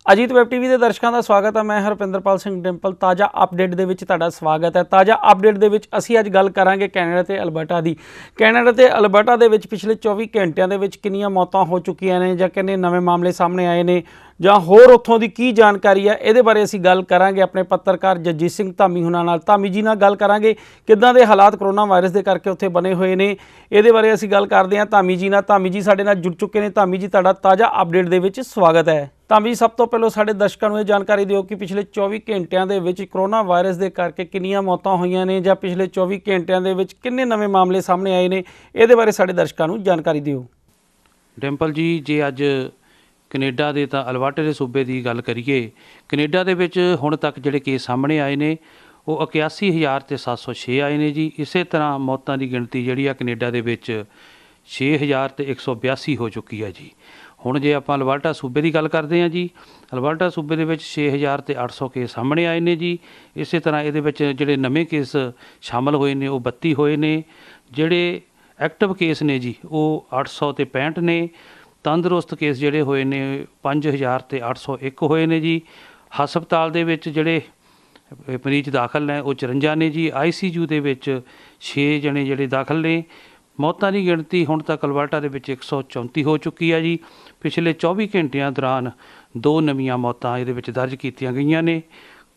Ajit web TV ਦੇ ਦਰਸ਼ਕਾਂ ਦਾ ਸਵਾਗਤ ਹੈ। ਮੈਂ ਹਰਪਿੰਦਰਪਾਲ ਸਿੰਘ ਡਿੰਪਲ। ਤਾਜ਼ਾ ਅਪਡੇਟ ਦੇ ਵਿੱਚ ਤੁਹਾਡਾ ਸਵਾਗਤ ਹੈ। ਤਾਜ਼ਾ ਅਪਡੇਟ ਦੇ ਵਿੱਚ ਅਸੀਂ ਅੱਜ ਗੱਲ ਕਰਾਂਗੇ ਕੈਨੇਡਾ ਤੇ ਅਲਬਰਟਾ ਦੀ। ਕੈਨੇਡਾ ਤੇ ਅਲਬਰਟਾ ਦੇ ਵਿੱਚ ਪਿਛਲੇ 24 ਘੰਟਿਆਂ ਦੇ ਵਿੱਚ ਕਿੰਨੀਆਂ ਮੌਤਾਂ ਹੋ ਚੁੱਕੀਆਂ ਨੇ ਜਾਂ ਕਿੰਨੇ ਨਵੇਂ ਮਾਮਲੇ ਸਾਹਮਣੇ ਆਏ ਨੇ ਜਾਂ ਹੋਰ ਉੱਥੋਂ ਦੀ ਕੀ ਜਾਣਕਾਰੀ ਹੈ, ਇਹਦੇ ਬਾਰੇ ਅਸੀਂ ਗੱਲ ਕਰਾਂਗੇ ਆਪਣੇ ਪੱਤਰਕਾਰ ਅਜੀਤ ਸਿੰਘ ਧਾਮੀ ਹੁਣਾਂ ਨਾਲ। ਧਾਮੀ ਜੀ ਨਾਲ ਗੱਲ ਕਰਾਂਗੇ ਕਿੱਦਾਂ ਦੇ ਹਾਲਾਤ ਕਰੋਨਾ ਵਾਇਰਸ ਦੇ ਕਰਕੇ ਉੱਥੇ ਬਣੇ ਹੋਏ ਨੇ, ਇਹਦੇ ਬਾਰੇ ਅਸੀਂ ਗੱਲ ਕਰਦੇ ਹਾਂ ਧਾਮੀ ਜੀ ਨਾਲ। ਧਾਮੀ ਜੀ ਸਾਡੇ ਨਾਲ ਜੁੜ ਚੁੱਕੇ ਨੇ। ਧਾਮੀ ਜੀ, ਤੁਹਾਡਾ ਤਾਜ਼ਾ ਅਪਡੇਟ ਦੇ ਵਿੱਚ ਸਵਾਗਤ ਹੈ। ਧਾਮੀ ਜੀ, ਸਭ ਤੋਂ ਪਹਿਲਾਂ ਸਾਡੇ ਦਰਸ਼ਕਾਂ ਨੂੰ ਇਹ ਜਾਣਕਾਰੀ ਦਿਓ ਕਿ ਪਿਛਲੇ 24 ਘੰਟਿਆਂ ਦੇ ਵਿੱਚ ਕਰੋਨਾ ਵਾਇਰਸ ਦੇ ਕਰਕੇ ਕਿੰਨੀਆਂ ਮੌਤਾਂ ਹੋਈਆਂ ਨੇ ਜਾਂ ਪਿਛਲੇ 24 ਘੰਟਿਆਂ ਦੇ ਵਿੱਚ ਕਿੰਨੇ ਨਵੇਂ ਮਾਮਲੇ ਸਾਹਮਣੇ ਆਏ ਨੇ, ਇਹਦੇ ਬਾਰੇ ਸਾਡੇ ਦਰਸ਼ਕਾਂ ਨੂੰ ਜਾਣਕਾਰੀ ਦਿਓ। ਡਿੰਪਲ ਜੀ, ਜੇ ਅੱਜ ਕੈਨੇਡਾ ਦੇ ਤਾਂ ਅਲਬਰਟਾ ਦੇ ਸੂਬੇ ਦੀ ਗੱਲ ਕਰੀਏ, ਕੈਨੇਡਾ ਦੇ ਵਿੱਚ ਹੁਣ ਤੱਕ ਜਿਹੜੇ ਕੇਸ ਸਾਹਮਣੇ ਆਏ ਨੇ ਉਹ 81,706 ਆਏ ਨੇ ਜੀ। ਇਸੇ ਤਰ੍ਹਾਂ ਮੌਤਾਂ ਦੀ ਗਿਣਤੀ ਜਿਹੜੀ ਆ ਕੈਨੇਡਾ ਦੇ ਵਿੱਚ 6,182 ਹੋ ਚੁੱਕੀ ਹੈ ਜੀ। ਹੁਣ ਜੇ ਆਪਾਂ ਅਲਬਰਟਾ ਸੂਬੇ ਦੀ ਗੱਲ ਕਰਦੇ ਹਾਂ ਜੀ, ਅਲਬਰਟਾ ਸੂਬੇ ਦੇ ਵਿੱਚ 6,800 ਕੇਸ ਸਾਹਮਣੇ ਆਏ ਨੇ ਜੀ। ਇਸੇ ਤਰ੍ਹਾਂ ਇਹਦੇ ਵਿੱਚ ਜਿਹੜੇ ਨਵੇਂ ਕੇਸ ਸ਼ਾਮਲ ਹੋਏ ਨੇ ਉਹ 32 ਹੋਏ ਨੇ। ਜਿਹੜੇ ਐਕਟਿਵ ਕੇਸ ਨੇ ਜੀ ਉਹ 865 ਨੇ। ਤੰਦਰੁਸਤ ਕੇਸ ਜਿਹੜੇ ਹੋਏ ਨੇ 5,801 ਹੋਏ ਨੇ ਜੀ। ਹਸਪਤਾਲ ਦੇ ਵਿੱਚ ਜਿਹੜੇ ਮਰੀਜ਼ ਦਾਖਲ ਨੇ ਉਹ 54 ਨੇ ਜੀ। ICU ਦੇ ਵਿੱਚ 6 ਜਣੇ ਜਿਹੜੇ ਦਾਖਲ ਨੇ। ਮੌਤਾਂ ਦੀ ਗਿਣਤੀ ਹੁਣ ਤੱਕ ਅਲਬਰਟਾ ਦੇ ਵਿੱਚ 134 ਹੋ ਚੁੱਕੀ ਹੈ ਜੀ। ਪਿਛਲੇ 24 ਘੰਟਿਆਂ ਦੌਰਾਨ 2 ਨਵੀਆਂ ਮੌਤਾਂ ਇਹਦੇ ਵਿੱਚ ਦਰਜ ਕੀਤੀਆਂ ਗਈਆਂ ਨੇ।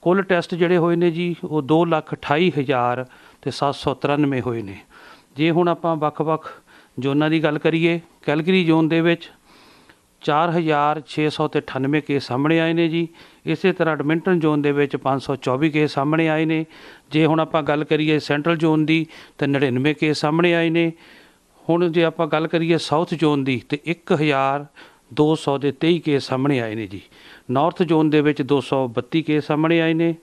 ਕੁੱਲ ਟੈਸਟ ਜਿਹੜੇ ਹੋਏ ਨੇ ਜੀ ਉਹ 2,28,793 ਹੋਏ ਨੇ। ਜੇ ਹੁਣ ਆਪਾਂ ਵੱਖ-ਵੱਖ ਜ਼ੋਨਾਂ ਦੀ ਗੱਲ ਕਰੀਏ, ਕੈਲਗਰੀ ਜ਼ੋਨ ਦੇ ਵਿੱਚ 4,698 ਕੇਸ ਸਾਹਮਣੇ ਆਏ ਨੇ ਜੀ। ਇਸੇ ਤਰ੍ਹਾਂ ਐਡਮਿੰਟਨ ਜ਼ੋਨ ਦੇ ਵਿੱਚ 524 ਕੇਸ ਸਾਹਮਣੇ ਆਏ ਨੇ। ਜੇ ਹੁਣ ਆਪਾਂ ਗੱਲ ਕਰੀਏ ਸੈਂਟਰਲ ਜ਼ੋਨ ਦੀ ਤਾਂ 99 ਕੇਸ ਸਾਹਮਣੇ ਆਏ ਨੇ। ਹੁਣ ਜੇ ਆਪਾਂ ਗੱਲ ਕਰੀਏ ਸਾਊਥ ਜ਼ੋਨ ਦੀ ਤਾਂ 1,223 ਕੇਸ ਸਾਹਮਣੇ ਆਏ ਨੇ ਜੀ। ਨਾਰਥ ਜ਼ੋਨ ਦੇ ਵਿੱਚ 232 ਕੇਸ ਸਾਹਮਣੇ ਆਏ ਨੇ।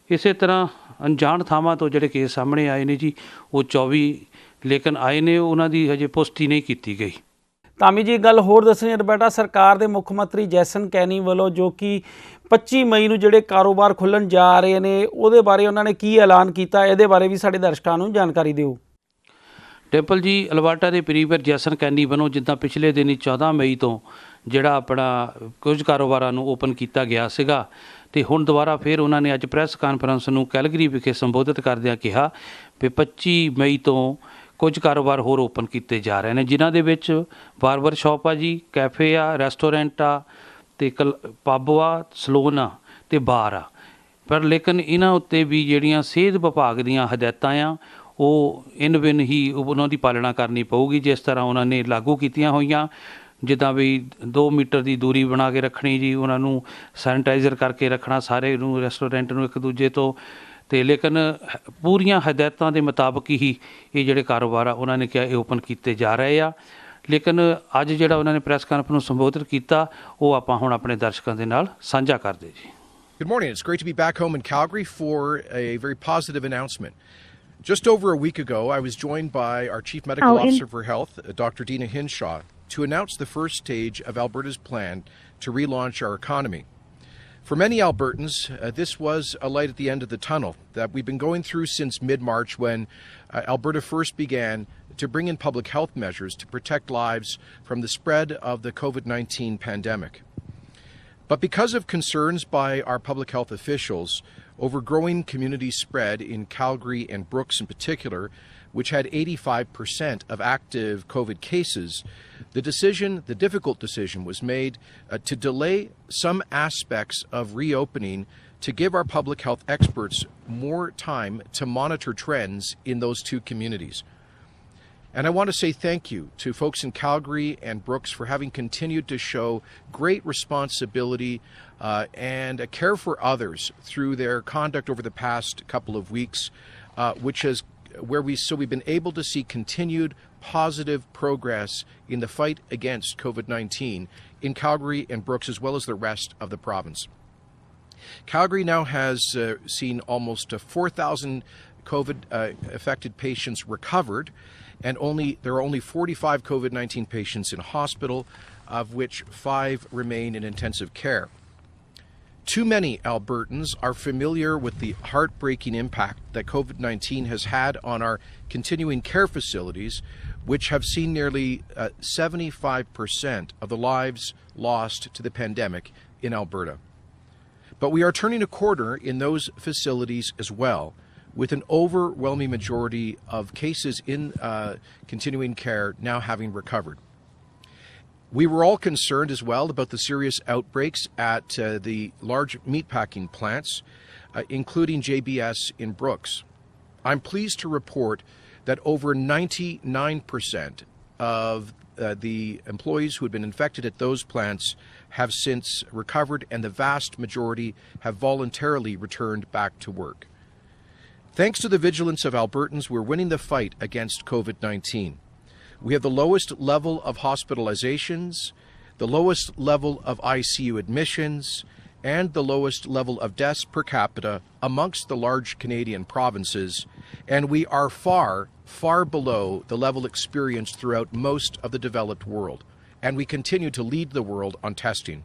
ਇਸੇ ਤਰ੍ਹਾਂ ਅਣਜਾਣ ਥਾਵਾਂ ਤੋਂ ਜਿਹੜੇ ਕੇਸ ਸਾਹਮਣੇ ਆਏ ਨੇ ਜੀ ਉਹ 24 ਲੇਕਿਨ ਆਏ ਨੇ, ਉਹਨਾਂ ਦੀ ਹਜੇ ਪੁਸ਼ਟੀ ਨਹੀਂ ਕੀਤੀ ਗਈ। ਧਾਮੀ ਜੀ, ਗੱਲ ਹੋਰ ਦੱਸਣੀ, ਅਲਬਰਟਾ ਸਰਕਾਰ ਦੇ ਮੁੱਖ ਮੰਤਰੀ ਜੈਸਨ ਕੈਨੀ ਵੱਲੋਂ ਜੋ ਕਿ 25 ਮਈ ਨੂੰ ਜਿਹੜੇ ਕਾਰੋਬਾਰ ਖੁੱਲ੍ਹਣ ਜਾ ਰਹੇ ਨੇ ਉਹਦੇ ਬਾਰੇ ਉਹਨਾਂ ਨੇ ਕੀ ਐਲਾਨ ਕੀਤਾ, ਇਹਦੇ ਬਾਰੇ ਵੀ ਸਾਡੇ ਦਰਸ਼ਕਾਂ ਨੂੰ ਜਾਣਕਾਰੀ ਦਿਓ। ਡਿੰਪਲ ਜੀ, ਅਲਬਰਟਾ ਦੇ ਪ੍ਰੀਮੀਅਰ ਜੈਸਨ ਕੈਨੀ ਵੱਲੋਂ ਜਿੱਦਾਂ ਪਿਛਲੇ ਦਿਨੀ 14 ਮਈ ਤੋਂ ਜਿਹੜਾ ਆਪਣਾ ਕੁਝ ਕਾਰੋਬਾਰਾਂ ਨੂੰ ਓਪਨ ਕੀਤਾ ਗਿਆ ਸੀਗਾ, ਅਤੇ ਹੁਣ ਦੁਬਾਰਾ ਫਿਰ ਉਹਨਾਂ ਨੇ ਅੱਜ ਪ੍ਰੈਸ ਕਾਨਫਰੰਸ ਨੂੰ ਕੈਲਗਰੀ ਵਿਖੇ ਸੰਬੋਧਿਤ ਕਰਦਿਆਂ ਕਿਹਾ ਵੀ 25 ਮਈ ਤੋਂ ਕੁਝ ਕਾਰੋਬਾਰ ਹੋਰ ਓਪਨ ਕੀਤੇ ਜਾ ਰਹੇ ਨੇ, ਜਿਨ੍ਹਾਂ ਦੇ ਵਿੱਚ ਬਾਰਬਰ ਸ਼ਾਪ ਆ ਜੀ, ਕੈਫੇ ਆ, ਰੈਸਟੋਰੈਂਟ ਆ, ਅਤੇ ਪੱਬ ਆ, ਸਲੂਨ ਆ ਅਤੇ ਬਾਰ ਆ। ਪਰ ਲੇਕਿਨ ਇਹਨਾਂ ਉੱਤੇ ਵੀ ਜਿਹੜੀਆਂ ਸਿਹਤ ਵਿਭਾਗ ਦੀਆਂ ਹਦਾਇਤਾਂ ਆ ਉਹ ਇਨ ਬਿਨ ਹੀ ਉਹਨਾਂ ਦੀ ਪਾਲਣਾ ਕਰਨੀ ਪਊਗੀ, ਜਿਸ ਤਰ੍ਹਾਂ ਉਹਨਾਂ ਨੇ ਲਾਗੂ ਕੀਤੀਆਂ ਹੋਈਆਂ। ਜਿੱਦਾਂ ਵੀ 2 ਮੀਟਰ ਦੀ ਦੂਰੀ ਬਣਾ ਕੇ ਰੱਖਣੀ ਜੀ, ਉਹਨਾਂ ਨੂੰ ਸੈਨੀਟਾਈਜ਼ਰ ਕਰਕੇ ਰੱਖਣਾ ਸਾਰੇ ਨੂੰ, ਰੈਸਟੋਰੈਂਟ ਨੂੰ ਇੱਕ ਦੂਜੇ ਤੋਂ। ਅਤੇ ਲੇਕਿਨ ਪੂਰੀਆਂ ਹਦਾਇਤਾਂ ਦੇ ਮੁਤਾਬਕ ਹੀ ਇਹ ਜਿਹੜੇ ਕਾਰੋਬਾਰ ਆ ਉਹਨਾਂ ਨੇ ਕਿਹਾ ਇਹ ਓਪਨ ਕੀਤੇ ਜਾ ਰਹੇ ਆ। ਲੇਕਿਨ ਅੱਜ ਜਿਹੜਾ ਉਹਨਾਂ ਨੇ ਪ੍ਰੈਸ ਕਾਨਫਰੰਸ ਨੂੰ ਸੰਬੋਧਿਤ ਕੀਤਾ ਉਹ ਆਪਾਂ ਹੁਣ ਆਪਣੇ ਦਰਸ਼ਕਾਂ ਦੇ ਨਾਲ ਸਾਂਝਾ ਕਰਦੇ ਜੀ। Good morning. It's great to be back home in Calgary for a very positive announcement. Just over a week ago, I was joined by our Chief Medical Officer for Health, Dr. Dina Hinshaw, to announce the first stage of Alberta's plan to relaunch our economy. For many Albertans, this was a light at the end of the tunnel that we've been going through since mid-March when Alberta first began to bring in public health measures to protect lives from the spread of the COVID-19 pandemic. But because of concerns by our public health officials over growing community spread in Calgary and Brooks in particular, which had 85% of active COVID cases, the difficult decision was made to delay some aspects of reopening to give our public health experts more time to monitor trends in those two communities. And I want to say thank you to folks in Calgary and Brooks for having continued to show great responsibility and a care for others through their conduct over the past couple of weeks, we've been able to see continued positive progress in the fight against COVID-19 in Calgary and Brooks as well as the rest of the province. Calgary now has seen almost 4,000 COVID affected patients recovered, and there are only 45 COVID-19 patients in hospital, of which 5 remain in intensive care. Too many Albertans are familiar with the heartbreaking impact that COVID-19 has had on our continuing care facilities, which have seen nearly 75% of the lives lost to the pandemic in Alberta. But we are turning a corner in those facilities as well, with an overwhelming majority of cases in continuing care now having recovered. We were all concerned as well about the serious outbreaks at the large meatpacking plants, including JBS in Brooks. I'm pleased to report that over 99% of the employees who had been infected at those plants have since recovered, and the vast majority have voluntarily returned back to work. Thanks to the vigilance of Albertans, we're winning the fight against COVID-19. We have the lowest level of hospitalizations, the lowest level of ICU admissions, and the lowest level of deaths per capita amongst the large Canadian provinces, and we are far, far below the level experienced throughout most of the developed world, and we continue to lead the world on testing.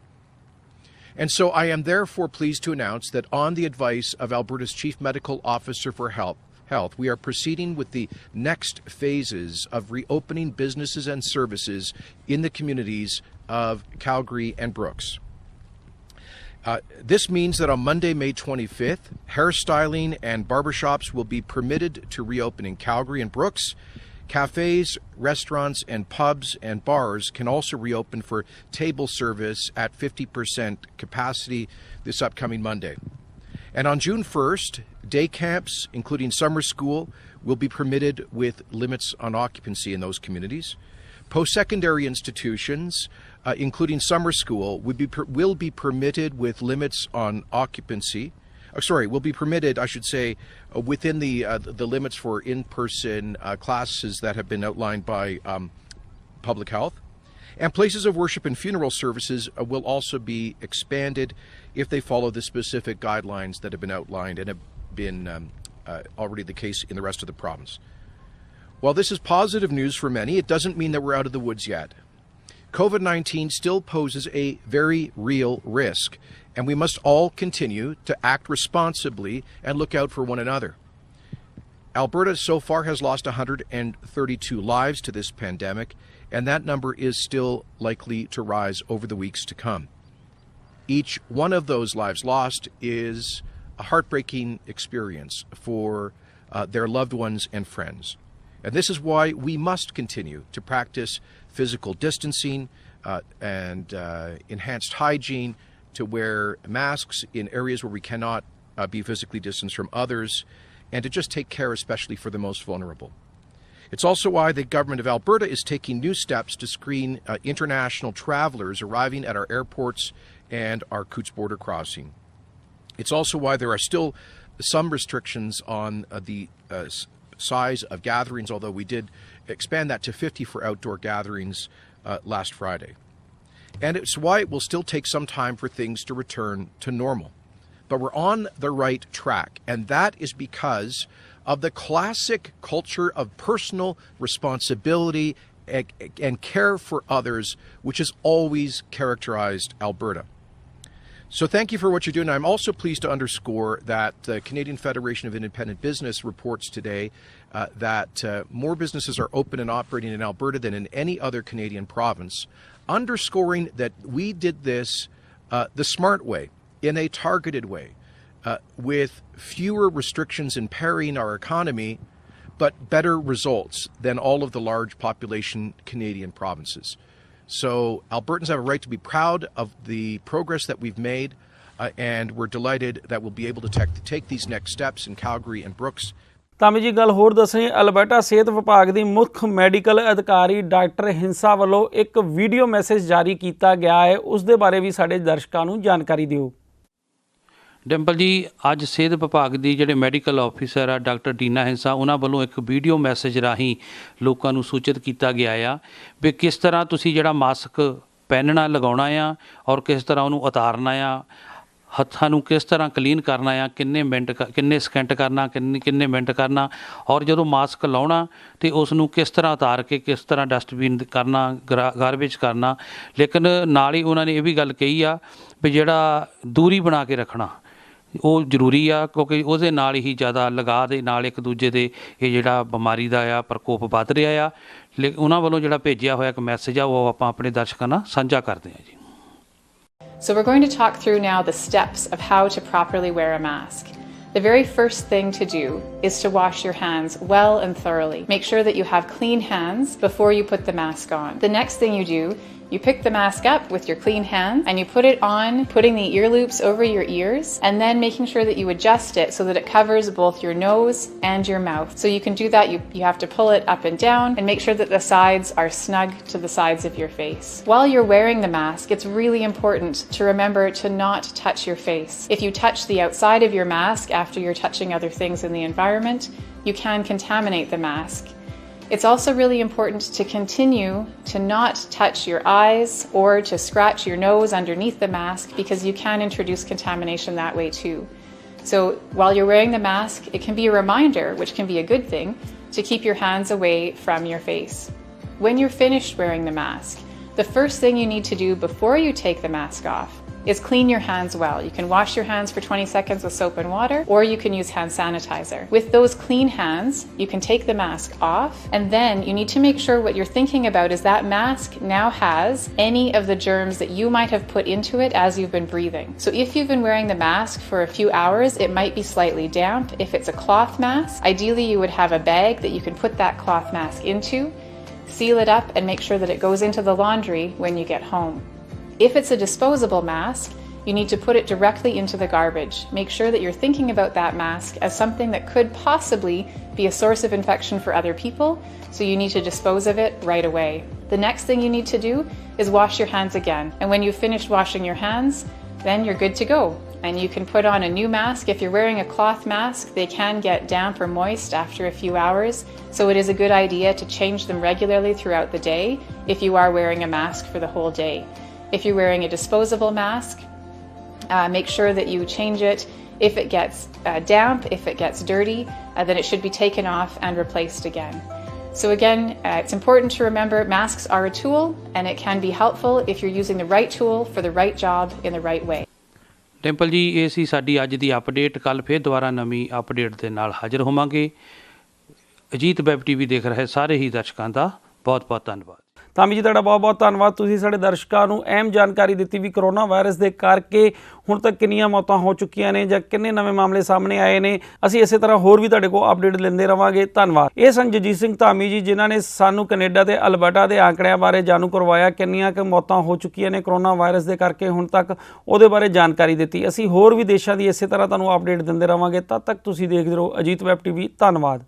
And so I am therefore pleased to announce that on the advice of Alberta's Chief Medical Officer for Health, we are proceeding with the next phases of reopening businesses and services in the communities of Calgary and Brooks. This means that on Monday, May 25th, hairstyling and barbershops will be permitted to reopen in Calgary and Brooks. Cafes, restaurants, and pubs and bars can also reopen for table service at 50% capacity this upcoming Monday. And on June 1st, day camps, including summer school, will be permitted with limits on occupancy in those communities. Post-secondary institutions, including summer school, will be permitted with limits on occupancy. Will be permitted, I should say, within the limits for in-person classes that have been outlined by public health. And places of worship and funeral services will also be expanded if they follow the specific guidelines that have been outlined and have been already the case in the rest of the province. While this is positive news for many, it doesn't mean that we're out of the woods yet. COVID-19 still poses a very real risk, and we must all continue to act responsibly and look out for one another. Alberta so far has lost 132 lives to this pandemic, and that number is still likely to rise over the weeks to come. Each one of those lives lost is a heartbreaking experience for their loved ones and friends. And this is why we must continue to practice physical distancing and enhanced hygiene, to wear masks in areas where we cannot be physically distanced from others, and to just take care especially for the most vulnerable. It's also why the government of Alberta is taking new steps to screen international travelers arriving at our airports and our Coots border crossing. It's also why there are still some restrictions on the size of gatherings, although we did expand that to 50 for outdoor gatherings last Friday. And it's why it will still take some time for things to return to normal. But we're on the right track, and that is because of the classic culture of personal responsibility and care for others, which has always characterized Alberta. So thank you for what you're doing. I'm also pleased to underscore that the Canadian Federation of Independent Business reports today that more businesses are open and operating in Alberta than in any other Canadian province, underscoring that we did this the smart way, in a targeted way, with fewer restrictions impairing our economy, but better results than all of the large population Canadian provinces. So Albertans have a right to be proud of the progress that we've made, and we're delighted that we'll be able to take these next steps in Calgary and Brooks. ਤਾਂ ਜੀ ਗੱਲ ਹੋਰ ਦੱਸਣੀ, Alberta ਸਿਹਤ ਵਿਭਾਗ ਦੀ ਮੁੱਖ medical ਅਧਿਕਾਰੀ doctor ਹਿੰਸਾ ਵੱਲੋਂ ਇੱਕ ਵੀਡੀਓ ਮੈਸੇਜ ਜਾਰੀ ਕੀਤਾ ਗਿਆ ਹੈ, ਉਸ ਦੇ ਬਾਰੇ ਵੀ ਸਾਡੇ ਦਰਸ਼ਕਾਂ ਨੂੰ ਜਾਣਕਾਰੀ ਦਿਓ। ਡਿੰਪਲ ਜੀ, ਅੱਜ ਸਿਹਤ ਵਿਭਾਗ ਦੀ ਜਿਹੜੇ ਮੈਡੀਕਲ ਆਫਿਸਰ ਆ ਡਾਕਟਰ ਡੀਨਾ ਹਿੰਸਾ, ਉਹਨਾਂ ਵੱਲੋਂ ਇੱਕ ਵੀਡੀਓ ਮੈਸੇਜ ਰਾਹੀਂ ਲੋਕਾਂ ਨੂੰ ਸੂਚਿਤ ਕੀਤਾ ਗਿਆ ਆ ਵੀ ਕਿਸ ਤਰ੍ਹਾਂ ਤੁਸੀਂ ਜਿਹੜਾ ਮਾਸਕ ਪਹਿਨਣਾ ਲਗਾਉਣਾ ਆ ਔਰ ਕਿਸ ਤਰ੍ਹਾਂ ਉਹਨੂੰ ਉਤਾਰਨਾ ਆ, ਹੱਥਾਂ ਨੂੰ ਕਿਸ ਤਰ੍ਹਾਂ ਕਲੀਨ ਕਰਨਾ ਆ, ਕਿੰਨੇ ਸਕਿੰਟ ਕਰਨਾ, ਕਿੰਨੇ ਮਿੰਟ ਕਰਨਾ, ਔਰ ਜਦੋਂ ਮਾਸਕ ਲਾਉਣਾ ਤੇ ਉਸ ਨੂੰ ਕਿਸ ਤਰ੍ਹਾਂ ਉਤਾਰ ਕੇ ਕਿਸ ਤਰ੍ਹਾਂ ਡਸਟਬਿਨ ਕਰਨਾ, ਗਾਰਬੇਜ ਕਰਨਾ। ਲੇਕਿਨ ਨਾਲ ਹੀ ਉਹਨਾਂ ਨੇ ਇਹ ਵੀ ਗੱਲ ਕਹੀ ਆ ਵੀ ਜਿਹੜਾ ਦੂਰੀ ਬਣਾ ਕੇ ਰੱਖਣਾ ਉਹ ਜ਼ਰੂਰੀ ਆ, ਕਿਉਂਕਿ ਉਹਦੇ ਨਾਲ ਹੀ ਜ਼ਿਆਦਾ ਲਗਾਅ ਦੇ ਨਾਲ ਇੱਕ ਦੂਜੇ ਦੇ ਇਹ ਜਿਹੜਾ ਬਿਮਾਰੀ ਦਾ ਆ ਪ੍ਰਕੋਪ ਵੱਧ ਰਿਹਾ ਆ। ਉਹਨਾਂ ਵੱਲੋਂ ਜਿਹੜਾ ਭੇਜਿਆ ਹੋਇਆ ਇੱਕ ਮੈਸੇਜ ਆ ਉਹ ਆਪਾਂ ਆਪਣੇ ਦਰਸ਼ਕਾਂ ਨਾਲ ਸਾਂਝਾ ਕਰਦੇ ਹਾਂ ਜੀ। So we're going to talk through now the steps of how to properly wear a mask. The very first thing to do is to wash your hands well and thoroughly. Make sure that you have clean hands before you put the mask on. The next thing you do, you pick the mask up with your clean hands and you put it on, putting the ear loops over your ears and then making sure that you adjust it so that it covers both your nose and your mouth. So you can do that, you have to pull it up and down and make sure that the sides are snug to the sides of your face. While you're wearing the mask, it's really important to remember to not touch your face. If you touch the outside of your mask after you're touching other things in the environment, you can contaminate the mask. It's also really important to continue to not touch your eyes or to scratch your nose underneath the mask because you can introduce contamination that way too. So while you're wearing the mask, it can be a reminder, which can be a good thing, to keep your hands away from your face. When you're finished wearing the mask, the first thing you need to do before you take the mask off is clean your hands well. You can wash your hands for 20 seconds with soap and water, or you can use hand sanitizer. With those clean hands, you can take the mask off, and then you need to make sure what you're thinking about is that mask now has any of the germs that you might have put into it as you've been breathing. So if you've been wearing the mask for a few hours, it might be slightly damp. If it's a cloth mask, ideally you would have a bag that you can put that cloth mask into, seal it up, and make sure that it goes into the laundry when you get home. If it's a disposable mask, you need to put it directly into the garbage. Make sure that you're thinking about that mask as something that could possibly be a source of infection for other people, so you need to dispose of it right away. The next thing you need to do is wash your hands again. And when you've finished washing your hands, then you're good to go. And you can put on a new mask. If you're wearing a cloth mask, they can get damp or moist after a few hours, so it is a good idea to change them regularly throughout the day if you are wearing a mask for the whole day. If you're wearing a disposable mask, make sure that you change it. If it gets damp, if it gets dirty, then it should be taken off and replaced again. So again, it's important to remember masks are a tool and it can be helpful if you're using the right tool for the right job in the right way. Temple ਜੀ, ਇਹ ਸੀ ਸਾਡੀ ਅੱਜ ਦੀ update. ਕੱਲ੍ਹ ਫਿਰ ਦੁਬਾਰਾ ਨਵੀਂ update ਦੇ ਨਾਲ ਹਾਜ਼ਰ ਹੋਵਾਂਗੇ। ਅਜੀਤ ਵੈਬ ਟੀਵੀ ਦੇਖ ਰਹੇ ਸਾਰੇ ਹੀ ਦਰਸ਼ਕਾਂ ਦਾ ਬਹੁਤ ਬਹੁਤ ਧੰਨਵਾਦ। ਧਾਮੀ ਜੀ, ਤੁਹਾਡਾ ਬਹੁਤ ਬਹੁਤ ਧੰਨਵਾਦ। ਤੁਸੀਂ ਸਾਡੇ ਦਰਸ਼ਕਾਂ ਨੂੰ ਅਹਿਮ ਜਾਣਕਾਰੀ ਦਿੱਤੀ ਵੀ ਕਰੋਨਾ ਵਾਇਰਸ ਦੇ ਕਰਕੇ ਹੁਣ ਤੱਕ ਕਿੰਨੀਆਂ ਮੌਤਾਂ ਹੋ ਚੁੱਕੀਆਂ ਨੇ ਜਾਂ ਕਿੰਨੇ ਨਵੇਂ ਮਾਮਲੇ ਸਾਹਮਣੇ ਆਏ ਨੇ। ਅਸੀਂ ਇਸੇ ਤਰ੍ਹਾਂ ਹੋਰ ਵੀ ਤੁਹਾਡੇ ਕੋਲ ਅਪਡੇਟ ਲੈਂਦੇ ਰਵਾਂਗੇ। ਧੰਨਵਾਦ। ਇਹ ਸਨ ਜਗਜੀਤ ਸਿੰਘ ਧਾਮੀ ਜੀ, ਜਿਨ੍ਹਾਂ ਨੇ ਸਾਨੂੰ ਕੈਨੇਡਾ ਤੇ ਅਲਬਰਟਾ ਦੇ ਆંકੜਿਆਂ ਬਾਰੇ ਜਾਣੂ ਕਰਵਾਇਆ, ਕਿੰਨੀਆਂ ਕੁ ਮੌਤਾਂ ਹੋ ਚੁੱਕੀਆਂ ਨੇ ਕਰੋਨਾ ਵਾਇਰਸ ਦੇ ਕਰਕੇ ਹੁਣ ਤੱਕ, ਉਹਦੇ ਬਾਰੇ ਜਾਣਕਾਰੀ ਦਿੱਤੀ। ਅਸੀਂ ਹੋਰ ਵੀ ਦੇਸ਼ਾਂ ਦੀ ਇਸੇ ਤਰ੍ਹਾਂ ਤੁਹਾਨੂੰ ਅਪਡੇਟ ਦਿੰਦੇ ਰਵਾਂਗੇ। ਤਦ ਤੱਕ ਤੁਸੀਂ ਦੇਖਦੇ ਰਹੋ ਅਜੀਤ ਵੈਬ ਟੀਵੀ। ਧੰਨਵਾਦ।